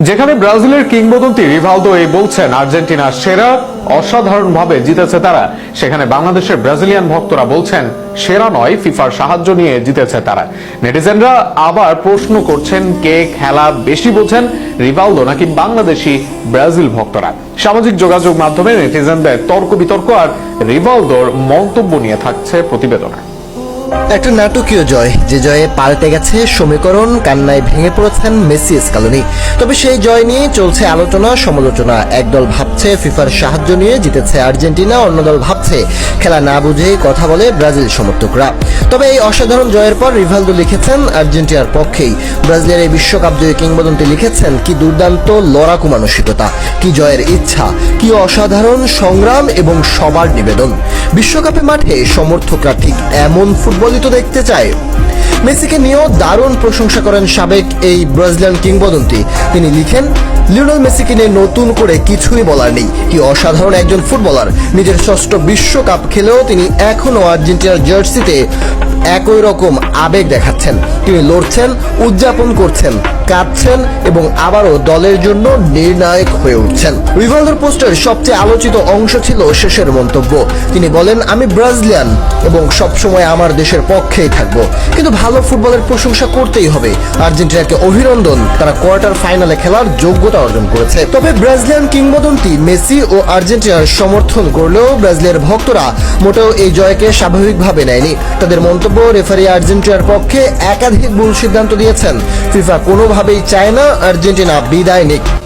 যেখানে ব্রাজিলের কিংবদন্তি রিভালদো এই বলছেন আর্জেন্টিনা সেরা, অসাধারণভাবে জিতেছে তারা, সেখানে বাংলাদেশের ব্রাজিলিয়ান ভক্তরা বলছেন সেরা নয়, ফিফার সাহায্য নিয়ে জিতেছে তারা। নেটিজেনরা আবার প্রশ্ন করছেন কে খেলা বেশি বোঝেন, রিভালদো নাকি বাংলাদেশি ব্রাজিল ভক্তরা। সামাজিক যোগাযোগ মাধ্যমে নেটিজেনদের তর্ক বিতর্ক আর রিভালদোর মন্তব্য নিয়ে থাকছে প্রতিবেদনে। একটা নাটকীয় জয়, যে জয়ে পাল্টে গেছে সমীকরণ, কান্নায় ভেঙে পড়েছেন মেসি স্কালোনি। তবে সেই জয় নিয়ে চলছে আলোচনা সমালোচনা। একদল ভাবছে ফিফার সাহায্য নিয়ে জিতেছে আর্জেন্টিনা, অন্য দল ভাবছে খেলা না বুঝেই কথা বলে ব্রাজিল সমর্থকরা। তবে এই অসাধারণ জয়ের পর রিভালদো লিখেছেন আর্জেন্টিনার পক্ষেই। ব্রাজিলের এই বিশ্বকাপ জয়ী কিংবদন্তি লিখেছেন কি দুর্দান্ত লড়াকু মানসিকতা, কি জয়ের ইচ্ছা, কি অসাধারণ সংগ্রাম এবং সবার নিবেদন। বিশ্বকাপে মাঠে সমর্থকরা ঠিক এমন ফুটবলই তো দেখতে চায়। মেসিকে নিয়েও দারুণ প্রশংসা করেন সাবেক এই ব্রাজিলিয়ান কিংবদন্তি। তিনি লিখেন, লিওনেল মেসিকে নিয়ে নতুন করে কিছুই বলার নেই, কি অসাধারণ একজন ফুটবলার। নিজের ষষ্ঠ বিশ্বকাপ খেলেও তিনি এখনো আর্জেন্টিনার জার্সিতে একই রকম আবেগ দেখাচ্ছেন। তিনি লড়ছেন, উদযাপন করছেন, কাঁদছেন এবং আবারও দলের জন্য নির্ণায়ক হয়ে উঠছেন। রিভালদোর পোস্টের সবচেয়ে আলোচিত অংশ ছিল শেষের মন্তব্য। তিনি বলেন, আমি ব্রাজিলিয়ান এবং সবসময় আমার দেশের পক্ষেই থাকবো, কিন্তু ভালো ফুটবলের প্রশংসা করতেই হবে। আর্জেন্টিনাকে অভিনন্দন, তারা কোয়ার্টার ফাইনালে খেলার যোগ্যতা অর্জন করেছে। তবে ব্রাজিলিয়ান কিংবদন্তি মেসি ও আর্জেন্টিনার সমর্থন করলেও ব্রাজিলের ভক্তরা মোটেও এই জয়কে স্বাভাবিকভাবে নেয়নি। তাদের মন্তব্য, রেফারি আর্জেন্টিনার পক্ষে একাধিক ভুল সিদ্ধান্ত দিয়েছেন। ফিফা কোনোভাবেই চায় না আর্জেন্টিনা বিদায় নিক।